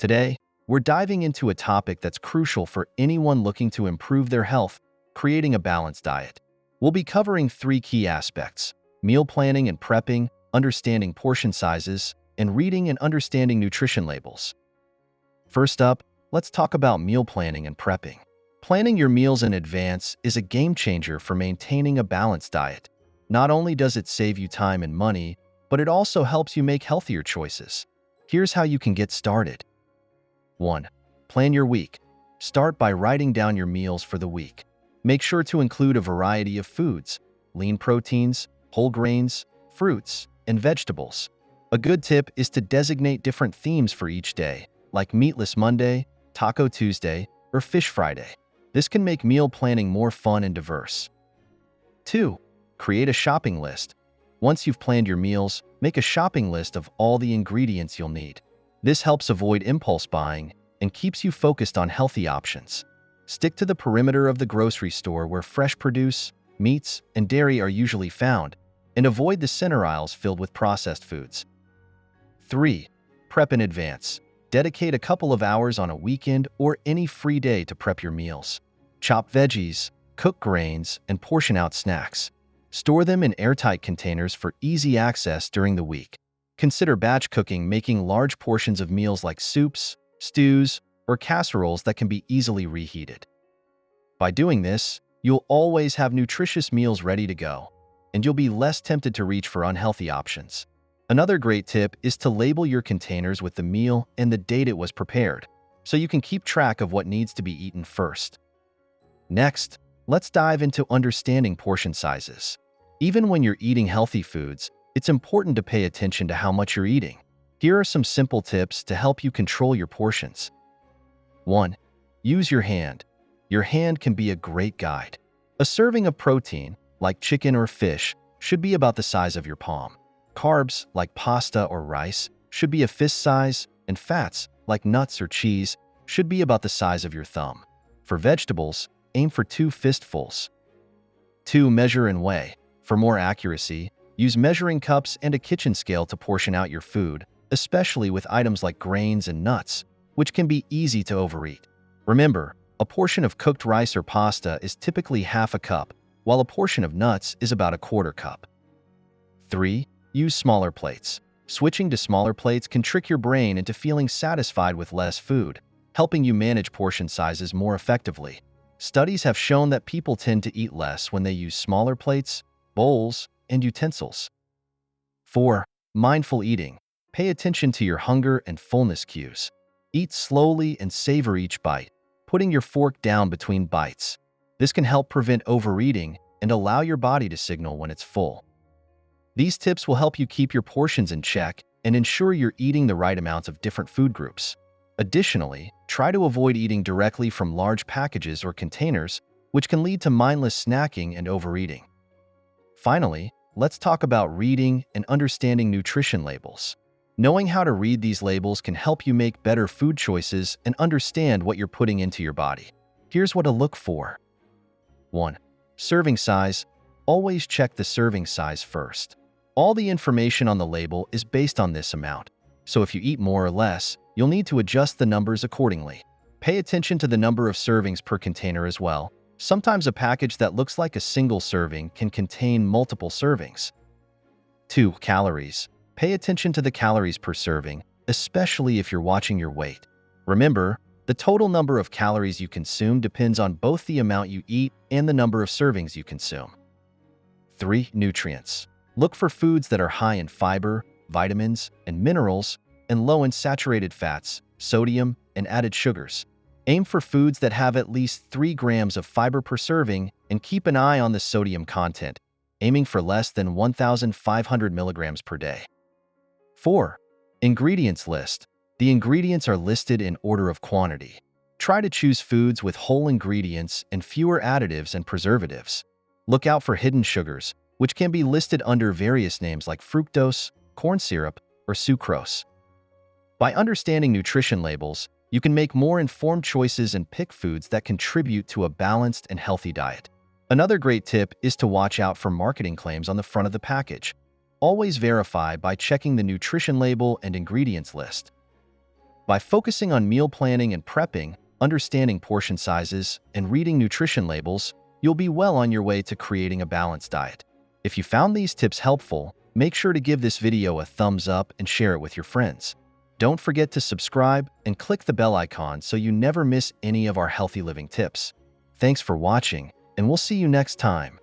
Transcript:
Today, we're diving into a topic that's crucial for anyone looking to improve their health: creating a balanced diet. We'll be covering three key aspects: meal planning and prepping, understanding portion sizes, and reading and understanding nutrition labels. First up, let's talk about meal planning and prepping. Planning your meals in advance is a game changer for maintaining a balanced diet. Not only does it save you time and money, but it also helps you make healthier choices. Here's how you can get started. 1. Plan your week. Start by writing down your meals for the week. Make sure to include a variety of foods: lean proteins, whole grains, fruits, and vegetables. A good tip is to designate different themes for each day, like Meatless Monday, Taco Tuesday, or Fish Friday. This can make meal planning more fun and diverse. 2. Create a shopping list. Once you've planned your meals, make a shopping list of all the ingredients you'll need. This helps avoid impulse buying and keeps you focused on healthy options. Stick to the perimeter of the grocery store where fresh produce, meats, and dairy are usually found, and avoid the center aisles filled with processed foods. 3. Prep in advance. Dedicate a couple of hours on a weekend or any free day to prep your meals. Chop veggies, cook grains, and portion out snacks. Store them in airtight containers for easy access during the week. Consider batch cooking, making large portions of meals like soups, stews, or casseroles that can be easily reheated. By doing this, you'll always have nutritious meals ready to go, and you'll be less tempted to reach for unhealthy options. Another great tip is to label your containers with the meal and the date it was prepared, so you can keep track of what needs to be eaten first. Next, let's dive into understanding portion sizes. Even when you're eating healthy foods, it's important to pay attention to how much you're eating. Here are some simple tips to help you control your portions. 1. Use your hand. Your hand can be a great guide. A serving of protein, like chicken or fish, should be about the size of your palm. Carbs, like pasta or rice, should be a fist size, and fats, like nuts or cheese, should be about the size of your thumb. For vegetables, aim for 2 fistfuls. 2. Measure and weigh. For more accuracy, use measuring cups and a kitchen scale to portion out your food, especially with items like grains and nuts, which can be easy to overeat. Remember, a portion of cooked rice or pasta is typically half a cup, while a portion of nuts is about a quarter cup. 3. Use smaller plates. Switching to smaller plates can trick your brain into feeling satisfied with less food, helping you manage portion sizes more effectively. Studies have shown that people tend to eat less when they use smaller plates, bowls, and utensils. 4. Mindful eating. Pay attention to your hunger and fullness cues. Eat slowly and savor each bite, putting your fork down between bites. This can help prevent overeating and allow your body to signal when it's full. These tips will help you keep your portions in check and ensure you're eating the right amounts of different food groups. Additionally, try to avoid eating directly from large packages or containers, which can lead to mindless snacking and overeating. Finally, let's talk about reading and understanding nutrition labels. Knowing how to read these labels can help you make better food choices and understand what you're putting into your body. Here's what to look for. 1. Serving size. Always check the serving size first. All the information on the label is based on this amount, so if you eat more or less, you'll need to adjust the numbers accordingly. Pay attention to the number of servings per container as well. Sometimes a package that looks like a single serving can contain multiple servings. 2. Calories. Pay attention to the calories per serving, especially if you're watching your weight. Remember, the total number of calories you consume depends on both the amount you eat and the number of servings you consume. 3. Nutrients. Look for foods that are high in fiber, vitamins, and minerals, and low in saturated fats, sodium, and added sugars. Aim for foods that have at least 3 grams of fiber per serving and keep an eye on the sodium content, aiming for less than 1,500 milligrams per day. 4. Ingredients list. The ingredients are listed in order of quantity. Try to choose foods with whole ingredients and fewer additives and preservatives. Look out for hidden sugars, which can be listed under various names like fructose, corn syrup, or sucrose. By understanding nutrition labels, you can make more informed choices and pick foods that contribute to a balanced and healthy diet. Another great tip is to watch out for marketing claims on the front of the package. Always verify by checking the nutrition label and ingredients list. By focusing on meal planning and prepping, understanding portion sizes, and reading nutrition labels, you'll be well on your way to creating a balanced diet. If you found these tips helpful, make sure to give this video a thumbs up and share it with your friends. Don't forget to subscribe and click the bell icon so you never miss any of our healthy living tips. Thanks for watching, and we'll see you next time.